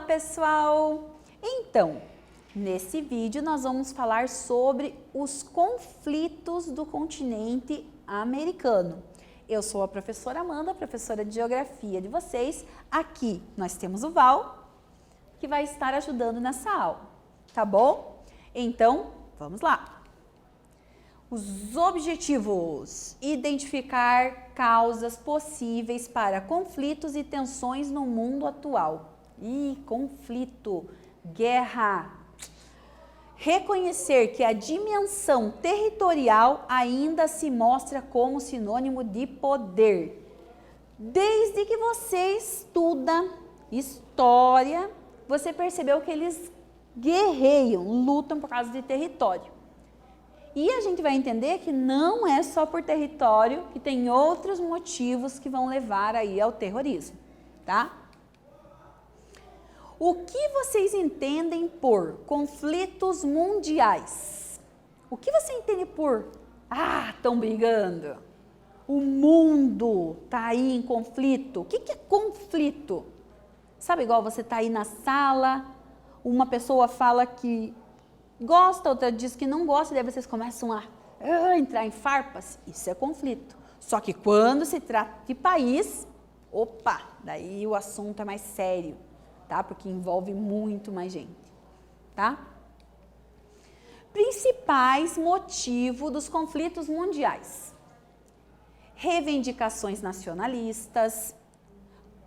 pessoal! Então, nesse vídeo nós vamos falar sobre os conflitos do continente americano. Eu sou a professora Amanda, professora de Geografia de vocês. Aqui nós temos o Val, que vai estar ajudando nessa aula, tá bom? Então, vamos lá! Os objetivos: identificar causas possíveis para conflitos e tensões no mundo atual. Conflito, guerra. Reconhecer que a dimensão territorial ainda se mostra como sinônimo de poder. Desde que você estuda história, você percebeu que eles guerreiam, lutam por causa de território. E a gente vai entender que não é só por território, que tem outros motivos que vão levar aí ao terrorismo, tá? O que vocês entendem por conflitos mundiais? O que você entende por, estão brigando? O mundo tá aí em conflito. O que é conflito? Sabe, igual você tá aí na sala, uma pessoa fala que gosta, outra diz que não gosta, daí vocês começam a entrar em farpas. Isso é conflito. Só que quando se trata de país, daí o assunto é mais sério, tá? Porque envolve muito mais gente, tá? Principais motivos dos conflitos mundiais: reivindicações nacionalistas,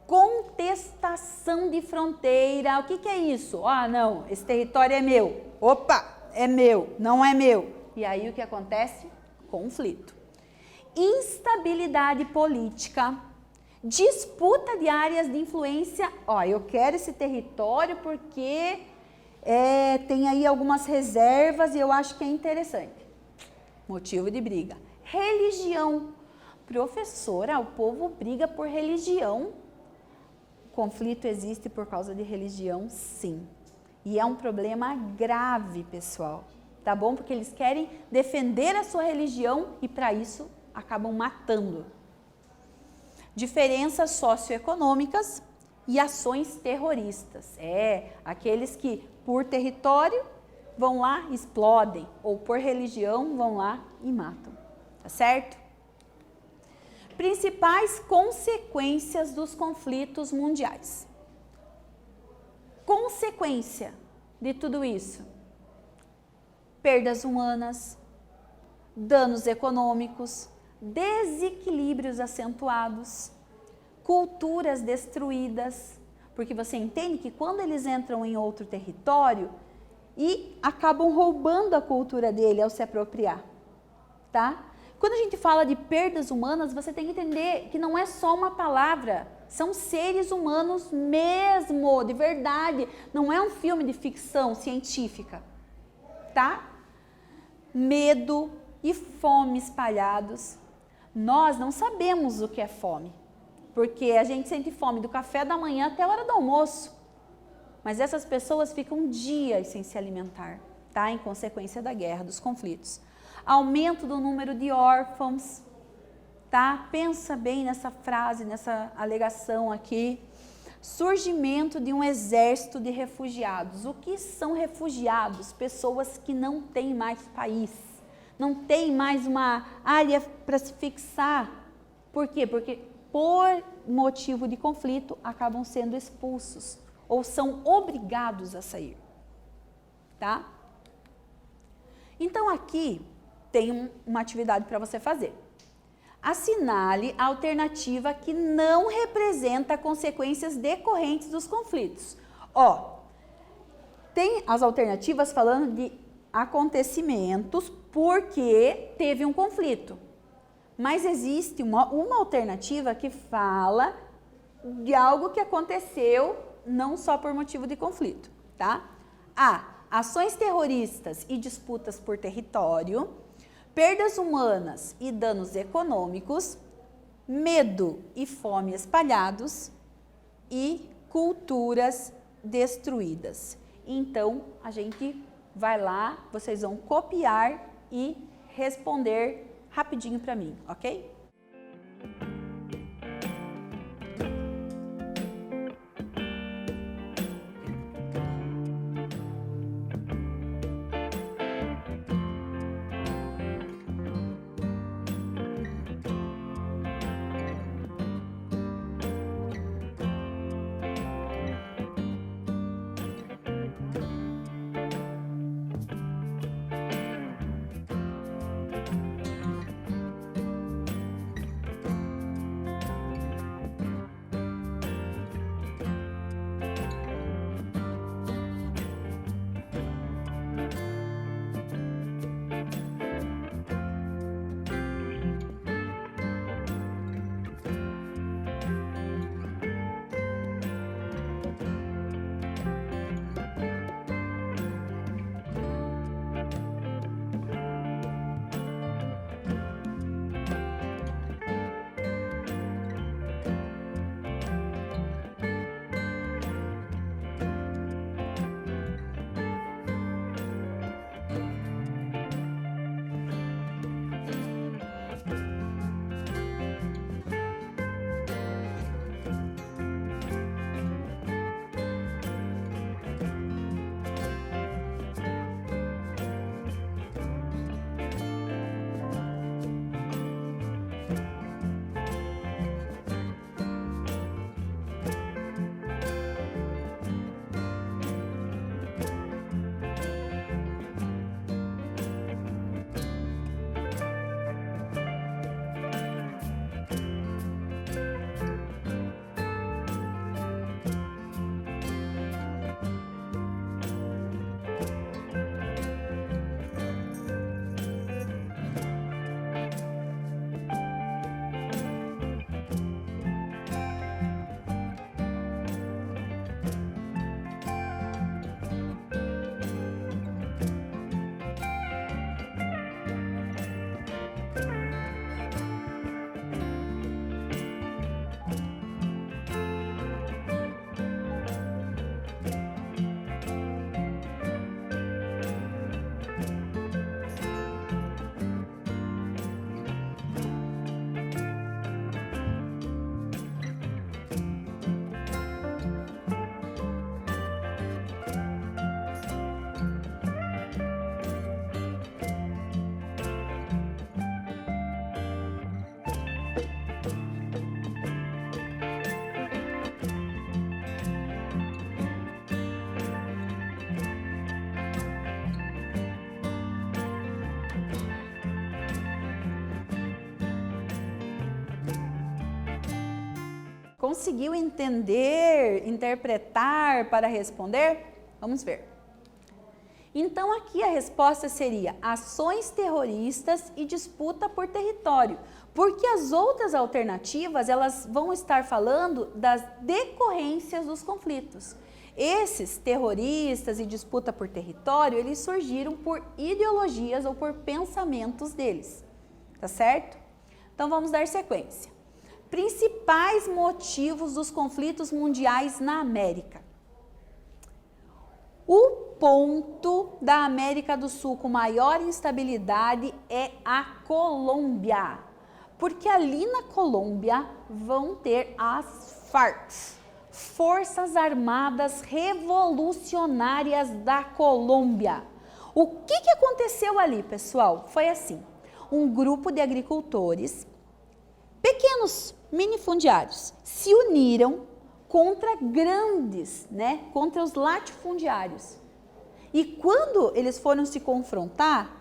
contestação de fronteira. O que é isso? Não, esse território é meu. É meu, não é meu. E aí o que acontece? Conflito. Instabilidade política, disputa de áreas de influência. Eu quero esse território porque tem aí algumas reservas e eu acho que é interessante. Motivo de briga. Religião. Professora, o povo briga por religião. Conflito existe por causa de religião, sim. E é um problema grave, pessoal, tá bom? Porque eles querem defender a sua religião e para isso acabam matando. Diferenças socioeconômicas e ações terroristas. Aqueles que por território vão lá e explodem, ou por religião vão lá e matam, tá certo? Principais consequências dos conflitos mundiais. Consequência de tudo isso: perdas humanas, danos econômicos, desequilíbrios acentuados, culturas destruídas, porque você entende que quando eles entram em outro território e acabam roubando a cultura dele ao se apropriar, tá? Quando a gente fala de perdas humanas, você tem que entender que não é só uma palavra, são seres humanos mesmo, de verdade. Não é um filme de ficção científica, tá? Medo e fome espalhados. Nós não sabemos o que é fome, porque a gente sente fome do café da manhã até a hora do almoço. Mas essas pessoas ficam dias sem se alimentar, tá? Em consequência da guerra, dos conflitos. Aumento do número de órfãos, tá? Pensa bem nessa frase, nessa alegação aqui. Surgimento de um exército de refugiados. O que são refugiados? Pessoas que não têm mais país, não têm mais uma área para se fixar. Por quê? Porque por motivo de conflito acabam sendo expulsos ou são obrigados a sair, tá? Então aqui tem uma atividade para você fazer. Assinale a alternativa que não representa consequências decorrentes dos conflitos. Tem as alternativas falando de acontecimentos porque teve um conflito. Mas existe uma alternativa que fala de algo que aconteceu não só por motivo de conflito, tá? Ações terroristas e disputas por território, perdas humanas e danos econômicos, medo e fome espalhados e culturas destruídas. Então, a gente vai lá, vocês vão copiar e responder rapidinho para mim, ok? Conseguiu entender, interpretar para responder? Vamos ver. Então, aqui a resposta seria ações terroristas e disputa por território, porque as outras alternativas, elas vão estar falando das decorrências dos conflitos. Esses terroristas e disputa por território, eles surgiram por ideologias ou por pensamentos deles, tá certo? Então, vamos dar sequência. Principais motivos dos conflitos mundiais na América. O ponto da América do Sul com maior instabilidade é a Colômbia, porque ali na Colômbia vão ter as FARC, Forças Armadas Revolucionárias da Colômbia. O que aconteceu ali, pessoal? Foi assim, um grupo de agricultores, pequenos minifundiários, se uniram contra grandes, contra os latifundiários. E quando eles foram se confrontar,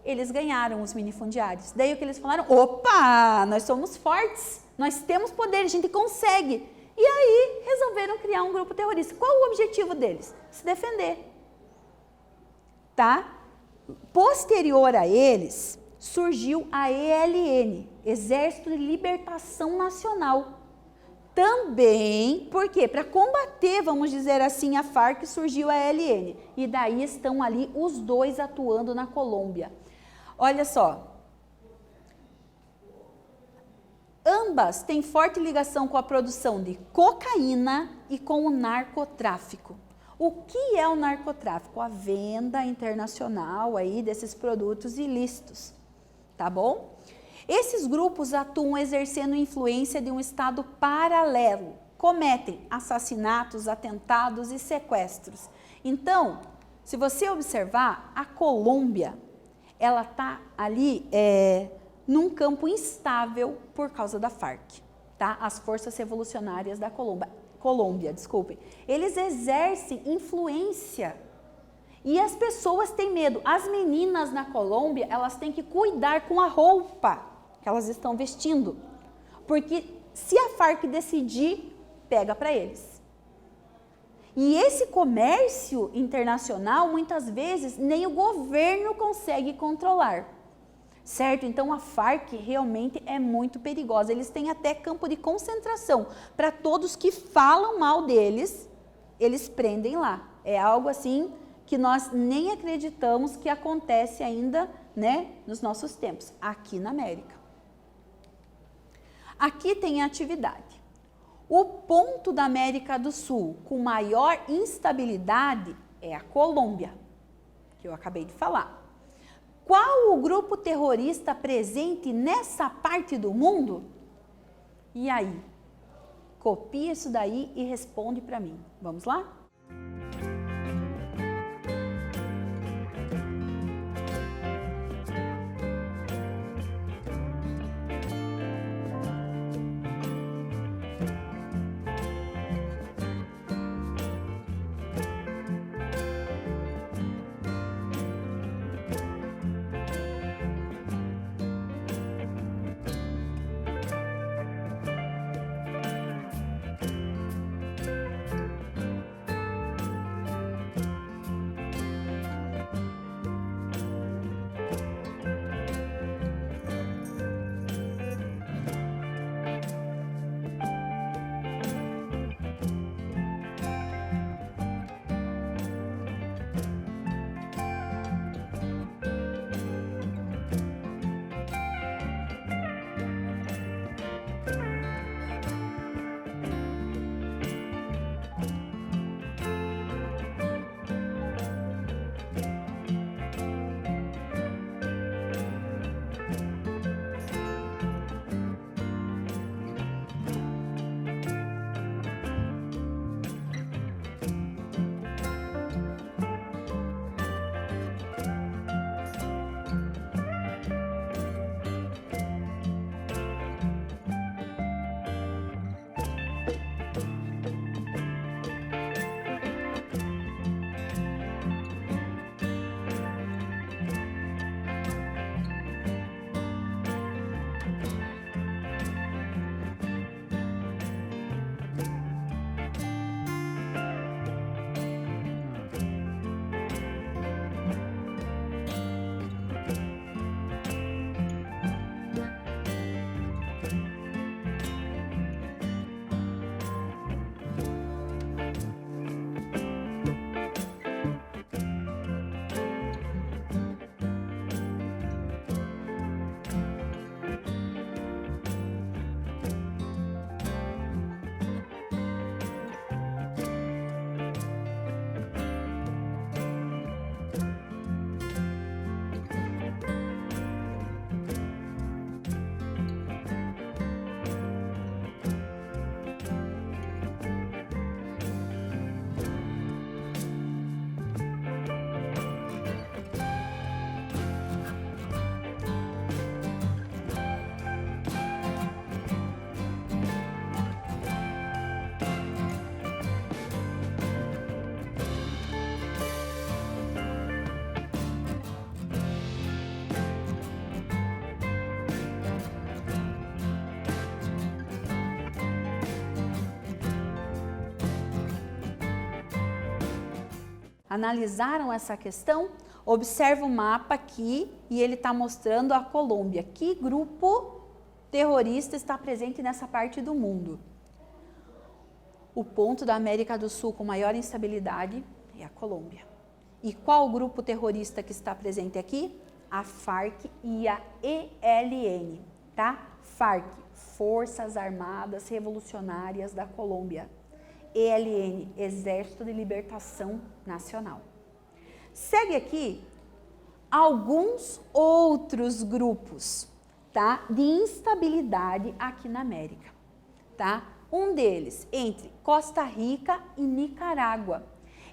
eles ganharam os minifundiários. Daí o que eles falaram? Opa, nós somos fortes, nós temos poder, a gente consegue. E aí resolveram criar um grupo terrorista. Qual o objetivo deles? Se defender. Tá? Posterior a eles, surgiu a ELN, Exército de Libertação Nacional. Também, por quê? Para combater, vamos dizer assim, a FARC, surgiu a ELN. E daí estão ali os dois atuando na Colômbia. Olha só. Ambas têm forte ligação com a produção de cocaína e com o narcotráfico. O que é o narcotráfico? A venda internacional aí desses produtos ilícitos, tá bom? Esses grupos atuam exercendo influência de um estado paralelo, cometem assassinatos, atentados e sequestros. Então, se você observar, a Colômbia, ela está ali num campo instável por causa da FARC, tá? As Forças Revolucionárias da Colômbia, desculpem. Eles exercem influência e as pessoas têm medo. As meninas na Colômbia, elas têm que cuidar com a roupa que elas estão vestindo, porque se a FARC decidir, pega para eles. E esse comércio internacional, muitas vezes, nem o governo consegue controlar, certo? Então, a FARC realmente é muito perigosa. Eles têm até campo de concentração. Para todos que falam mal deles, eles prendem lá. É algo assim que nós nem acreditamos que acontece ainda, nos nossos tempos, aqui na América. Aqui tem a atividade. O ponto da América do Sul com maior instabilidade é a Colômbia, que eu acabei de falar. Qual o grupo terrorista presente nessa parte do mundo? E aí? Copia isso daí e responde para mim. Vamos lá? analisaram essa questão? Observa o mapa aqui e ele está mostrando a Colômbia. Que grupo terrorista está presente nessa parte do mundo? O ponto da América do Sul com maior instabilidade é a Colômbia. E qual grupo terrorista que está presente aqui? A FARC e a ELN, tá? FARC, Forças Armadas Revolucionárias da Colômbia. ELN, Exército de Libertação Nacional. Segue aqui alguns outros grupos, tá, de instabilidade aqui na América, tá? Um deles entre Costa Rica e Nicarágua.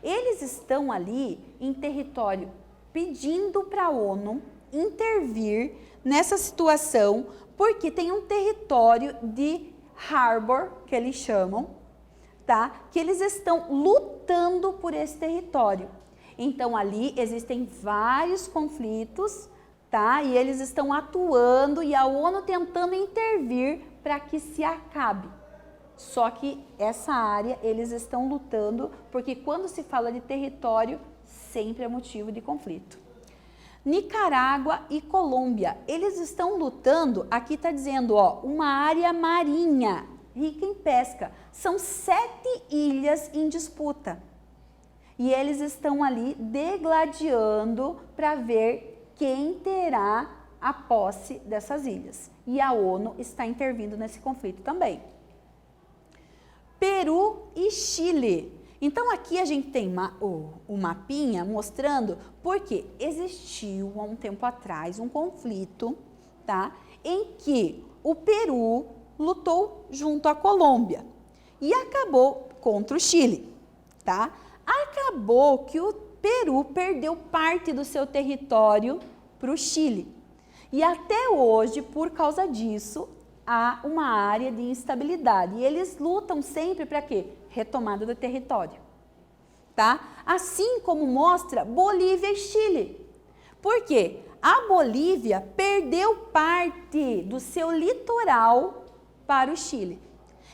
Eles estão ali em território pedindo para a ONU intervir nessa situação, porque tem um território de harbor, que eles chamam, tá? Que eles estão lutando por esse território. Então, ali existem vários conflitos, tá? E eles estão atuando e a ONU tentando intervir para que se acabe. Só que essa área eles estão lutando, porque quando se fala de território, sempre é motivo de conflito. Nicarágua e Colômbia, eles estão lutando, aqui está dizendo, ó, uma área marinha, rica em pesca. São 7 ilhas em disputa. E eles estão ali degladiando para ver quem terá a posse dessas ilhas. E a ONU está intervindo nesse conflito também. Peru e Chile. Então aqui a gente tem o mapinha mostrando porque existiu há um tempo atrás um conflito, tá? Em que o Peru lutou junto à Colômbia e acabou contra o Chile, tá? Acabou que o Peru perdeu parte do seu território para o Chile. E até hoje, por causa disso, há uma área de instabilidade. E eles lutam sempre para quê? Retomada do território. Tá? Assim como mostra Bolívia e Chile. Por quê? A Bolívia perdeu parte do seu litoral para o Chile.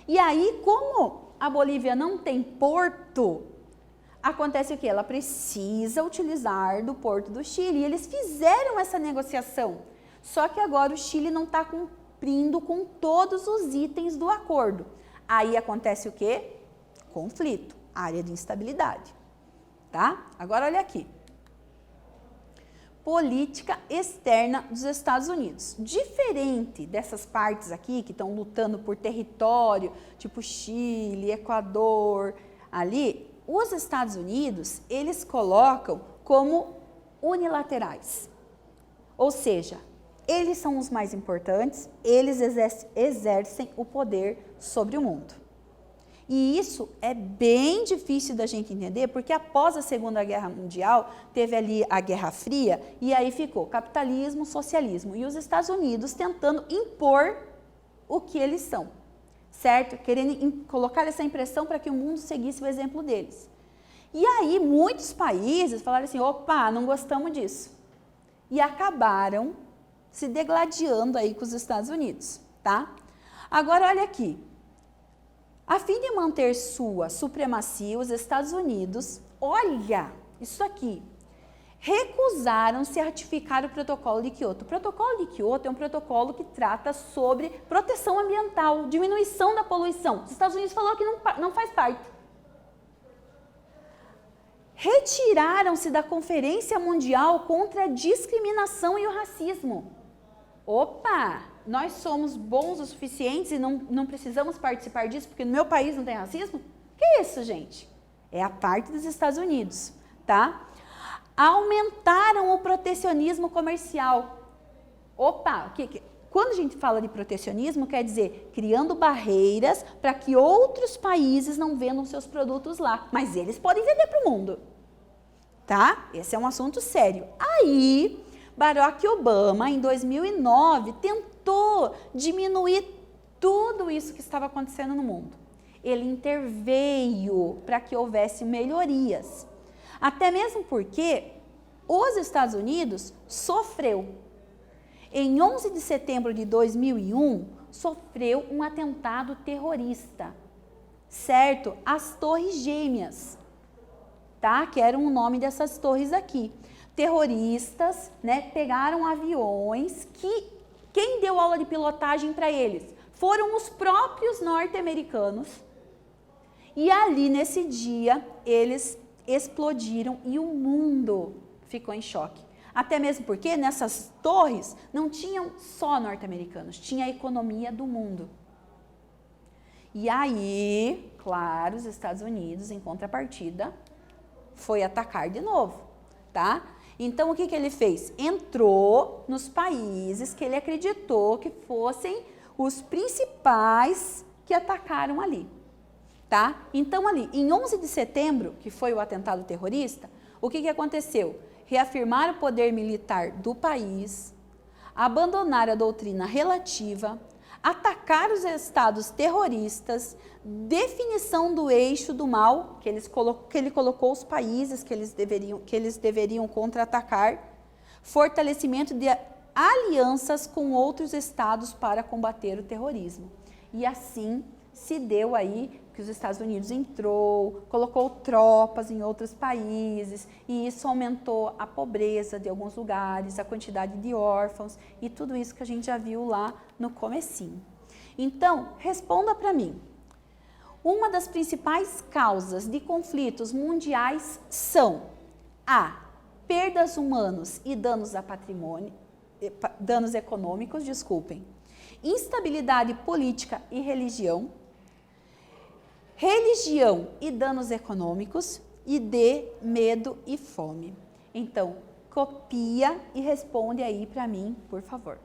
E aí, como a Bolívia não tem porto, acontece o quê? Ela precisa utilizar do porto do Chile. E eles fizeram essa negociação. Só que agora o Chile não está cumprindo com todos os itens do acordo. Aí acontece o quê? Conflito, área de instabilidade. Tá? Agora olha aqui. Política externa dos Estados Unidos. Diferente dessas partes aqui que estão lutando por território, tipo Chile, Equador, ali, os Estados Unidos, eles colocam como unilaterais. Ou seja, eles são os mais importantes, eles exercem o poder sobre o mundo. E isso é bem difícil da gente entender, porque após a Segunda Guerra Mundial, teve ali a Guerra Fria, e aí ficou capitalismo, socialismo, e os Estados Unidos tentando impor o que eles são, certo? Querendo colocar essa impressão para que o mundo seguisse o exemplo deles. E aí muitos países falaram assim, opa, não gostamos disso. E acabaram se degladiando aí com os Estados Unidos, tá? Agora olha aqui. A fim de manter sua supremacia, os Estados Unidos, olha isso aqui, recusaram-se a ratificar o Protocolo de Quioto. O Protocolo de Quioto é um protocolo que trata sobre proteção ambiental, diminuição da poluição. Os Estados Unidos falaram que não faz parte. Retiraram-se da Conferência Mundial contra a Discriminação e o Racismo. Opa! Nós somos bons o suficiente e não precisamos participar disso porque no meu país não tem racismo? Que isso, gente? É a parte dos Estados Unidos, tá? Aumentaram o protecionismo comercial. Opa! Quando a gente fala de protecionismo, quer dizer criando barreiras para que outros países não vendam seus produtos lá. Mas eles podem vender para o mundo, tá? Esse é um assunto sério. Aí, Barack Obama, em 2009, tentou diminuir tudo isso que estava acontecendo no mundo. Ele interveio para que houvesse melhorias. Até mesmo porque os Estados Unidos sofreu. Em 11 de setembro de 2001, sofreu um atentado terrorista, certo? As Torres Gêmeas. tá? Que era o nome dessas torres aqui. Terroristas, né, pegaram aviões que quem deu aula de pilotagem para eles foram os próprios norte-americanos. E ali nesse dia eles explodiram e o mundo ficou em choque. Até mesmo porque nessas torres não tinham só norte-americanos, tinha a economia do mundo. E aí, claro, os Estados Unidos, em contrapartida, foi atacar de novo, tá? Então, o que ele fez? Entrou nos países que ele acreditou que fossem os principais que atacaram ali, tá? Então, ali, em 11 de setembro, que foi o atentado terrorista, o que aconteceu? Reafirmar o poder militar do país, abandonar a doutrina relativa, atacar os estados terroristas, definição do eixo do mal, que ele colocou os países que eles deveriam contra-atacar, fortalecimento de alianças com outros estados para combater o terrorismo. E assim se deu aí que os Estados Unidos entrou, colocou tropas em outros países e isso aumentou a pobreza de alguns lugares, a quantidade de órfãos e tudo isso que a gente já viu lá no comecinho. Então, responda para mim. Uma das principais causas de conflitos mundiais são a perdas humanas e danos a patrimônio, danos econômicos, desculpem, instabilidade política e religião e danos econômicos e D, medo e fome. Então, copia e responde aí para mim, por favor.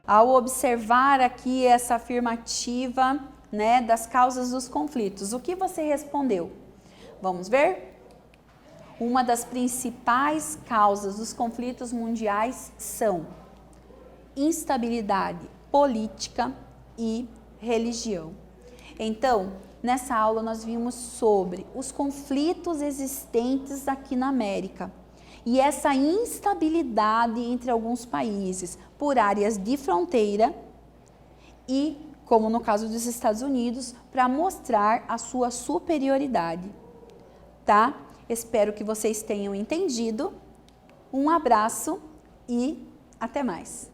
Ao observar aqui essa afirmativa, né, das causas dos conflitos. O que você respondeu? Vamos ver? Uma das principais causas dos conflitos mundiais são instabilidade política e religião. Então, nessa aula nós vimos sobre os conflitos existentes aqui na América e essa instabilidade entre alguns países por áreas de fronteira e, como no caso dos Estados Unidos, para mostrar a sua superioridade, tá? Espero que vocês tenham entendido. Um abraço e até mais.